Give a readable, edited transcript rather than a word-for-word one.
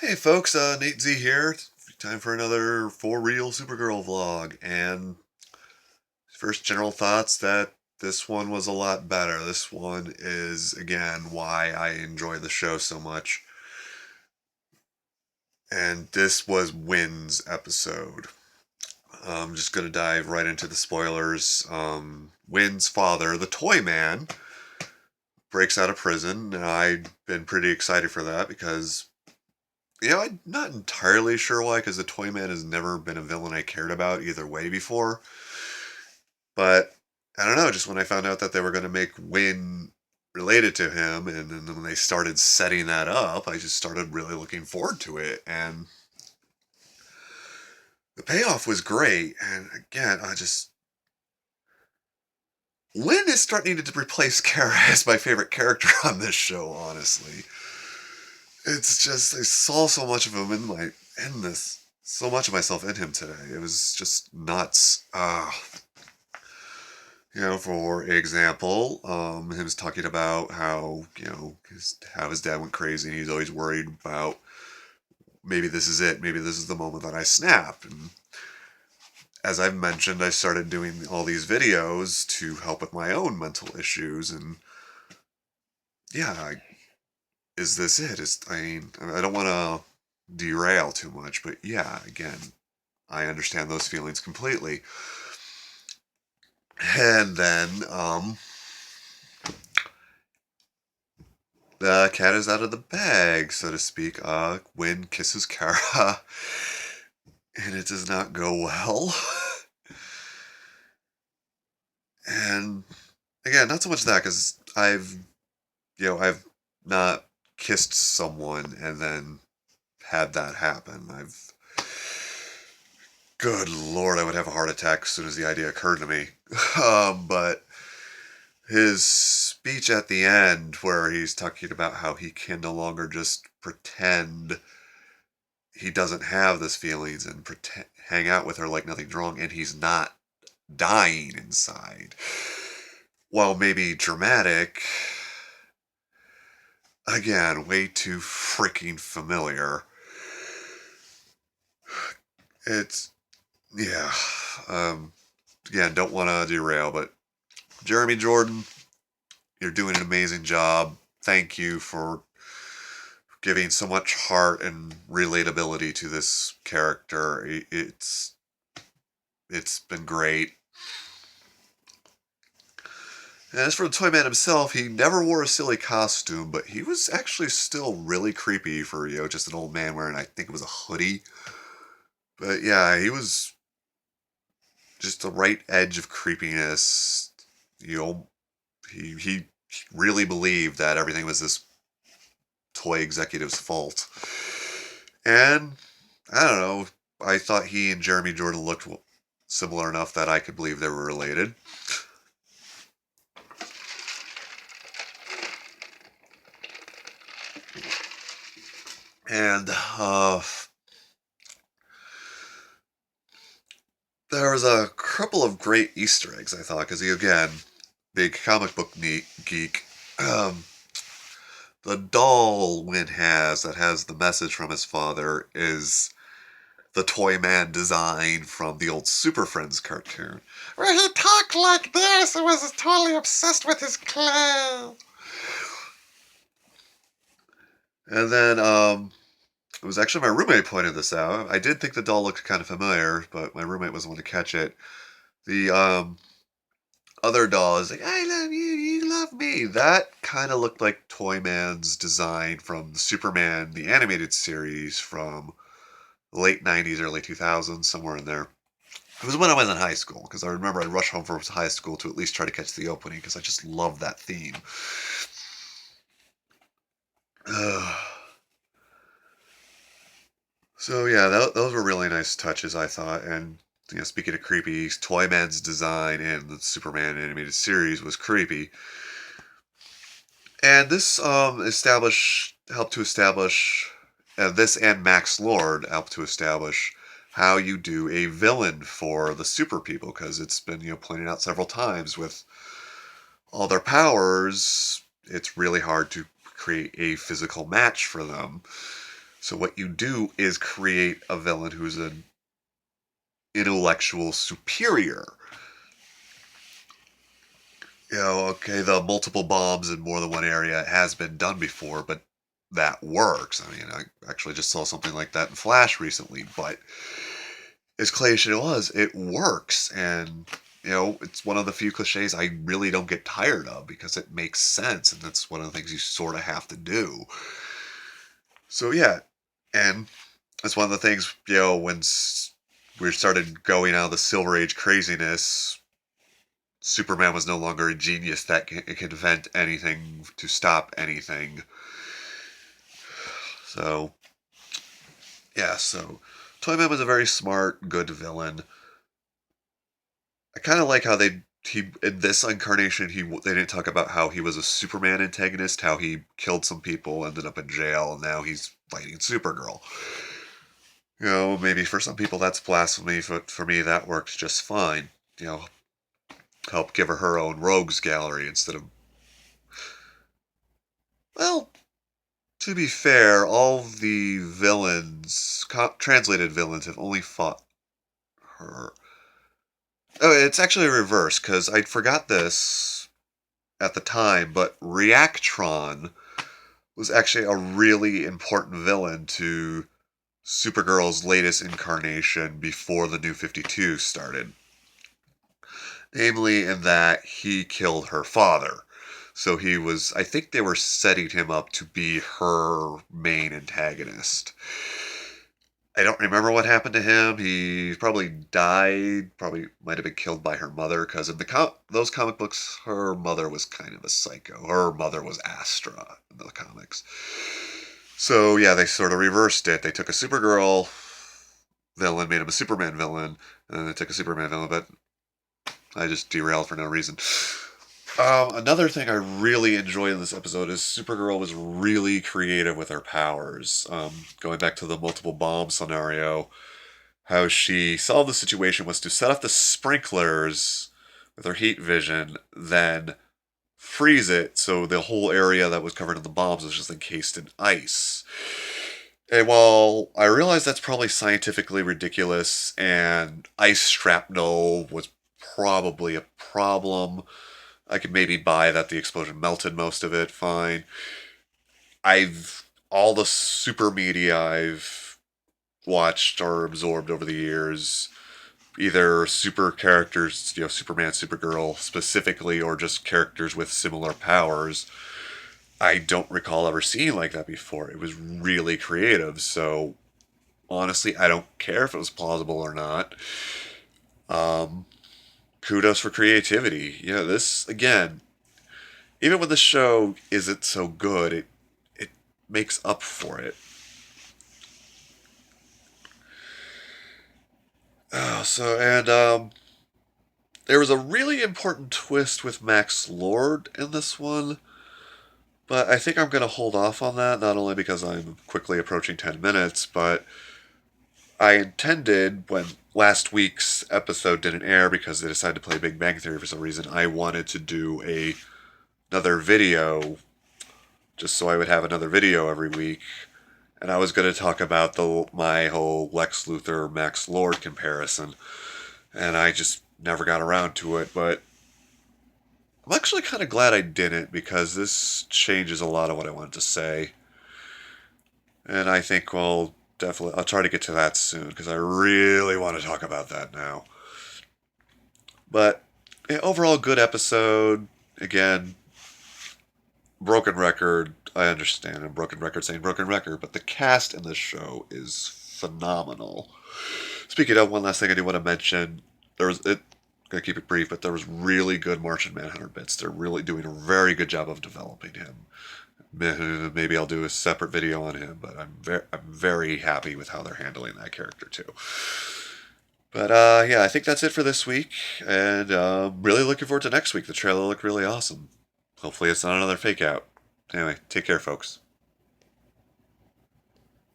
Hey folks, Nate Z here. Time for another For Real Supergirl vlog. And first general thoughts that this one was a lot better. This one is, again, why I enjoy the show so much. And this was Wynn's episode. I'm just going to dive right into the spoilers. Wynn's father, the Toyman, breaks out of prison. And I've been pretty excited for that because I'm not entirely sure why, because the Toyman has never been a villain I cared about either way before. But I don't know, just when I found out that they were going to make Wynn related to him, and then when they started setting that up, I just started really looking forward to it. And the payoff was great. And again, Wynn is starting to replace Kara as my favorite character on this show, honestly. It's just, I saw so much of him in this, so much of myself in him today. It was just nuts. For example, him was talking about how, how his dad went crazy and he's always worried about maybe this is it, maybe this is the moment that I snap. And as I've mentioned, I started doing all these videos to help with my own mental issues. And yeah, is this it? I don't want to derail too much, but yeah, again, I understand those feelings completely. And then, the cat is out of the bag, so to speak. Wynn kisses Kara, and it does not go well. And again, not so much that, because I've not kissed someone and then had that happen. Good Lord, I would have a heart attack as soon as the idea occurred to me. But his speech at the end, where he's talking about how he can no longer just pretend he doesn't have this feelings and hang out with her like nothing's wrong, and he's not dying inside. While maybe dramatic, again, way too freaking familiar. It's, yeah. Again, don't want to derail, but Jeremy Jordan, you're doing an amazing job. Thank you for giving so much heart and relatability to this character. It's been great. And as for the Toyman himself, he never wore a silly costume, but he was actually still really creepy for, just an old man wearing, I think it was a hoodie. But yeah, he was just the right edge of creepiness. He really believed that everything was this toy executive's fault. And I don't know, I thought he and Jeremy Jordan looked similar enough that I could believe they were related. And there was a couple of great Easter eggs, I thought, because he, again, big comic book geek. The doll Wynn has that has the message from his father is the Toyman design from the old Super Friends cartoon, where he talked like this and was totally obsessed with his clothes. And then, it was actually my roommate pointed this out. I did think the doll looked kind of familiar, but my roommate was the one to catch it. The other doll is like, I love you, you love me. That kind of looked like Toyman's design from the Superman, the animated series from the late 90s, early 2000s, somewhere in there. It was when I was in high school, because I remember I'd rush home from high school to at least try to catch the opening, because I just loved that theme. So yeah, those were really nice touches, I thought. And speaking of creepy, Toyman's design in the Superman animated series was creepy. And this helped to establish this, and Max Lord helped to establish how you do a villain for the super people, because it's been pointed out several times with all their powers, it's really hard to create a physical match for them. So what you do is create a villain who's an intellectual superior. Okay, the multiple bombs in more than one area has been done before, but that works. I mean, I actually just saw something like that in Flash recently, but as cliche as it was, it works. And, it's one of the few cliches I really don't get tired of because it makes sense, and that's one of the things you sort of have to do. So, yeah, and that's one of the things, when we started going out of the Silver Age craziness, Superman was no longer a genius that can invent anything to stop anything. So, yeah, so Toyman was a very smart, good villain. I kind of like how he in this incarnation they didn't talk about how he was a Superman antagonist, how he killed some people, ended up in jail, and now he's fighting Supergirl. Maybe for some people that's blasphemy, but for me that works just fine. Help give her own rogues gallery instead of, well, to be fair, all the villains, translated villains, have only fought her. Oh, it's actually reversed, because I forgot this at the time, but Reactron was actually a really important villain to Supergirl's latest incarnation before the New 52 started. Namely, in that he killed her father. So I think they were setting him up to be her main antagonist. I don't remember what happened to him. He probably died, probably might have been killed by her mother, because in those comic books, her mother was kind of a psycho. Her mother was Astra in the comics. So, yeah, they sort of reversed it. They took a Supergirl villain, made him a Superman villain, and then they took a Superman villain, but I just derailed for no reason. Another thing I really enjoyed in this episode is Supergirl was really creative with her powers. Going back to the multiple bomb scenario, how she solved the situation was to set off the sprinklers with her heat vision, then freeze it so the whole area that was covered in the bombs was just encased in ice. And while I realize that's probably scientifically ridiculous and ice shrapnel was probably a problem, I could maybe buy that the explosion melted most of it, fine. All the super media I've watched or absorbed over the years, either super characters, Superman, Supergirl specifically, or just characters with similar powers, I don't recall ever seeing like that before. It was really creative, so honestly, I don't care if it was plausible or not. Kudos for creativity. This, again, even when the show isn't so good, it makes up for it. There was a really important twist with Max Lord in this one, but I think I'm going to hold off on that, not only because I'm quickly approaching 10 minutes, but I intended, when last week's episode didn't air because they decided to play Big Bang Theory for some reason, I wanted to do another video, just so I would have another video every week. And I was going to talk about my whole Lex Luthor Max Lord comparison, and I just never got around to it. But I'm actually kind of glad I didn't, because this changes a lot of what I wanted to say. And I think, well, definitely, I'll try to get to that soon, because I really want to talk about that now. But yeah, overall, good episode. Again, broken record. I understand. A broken record saying broken record, but the cast in this show is phenomenal. Speaking of, one last thing I do want to mention, I'm gonna keep it brief, but there was really good Martian Manhunter bits. They're really doing a very good job of developing him. Maybe I'll do a separate video on him, but I'm very happy with how they're handling that character too. But yeah, I think that's it for this week, and really looking forward to next week. The trailer looked really awesome. Hopefully it's not another fake out. Anyway, take care, folks.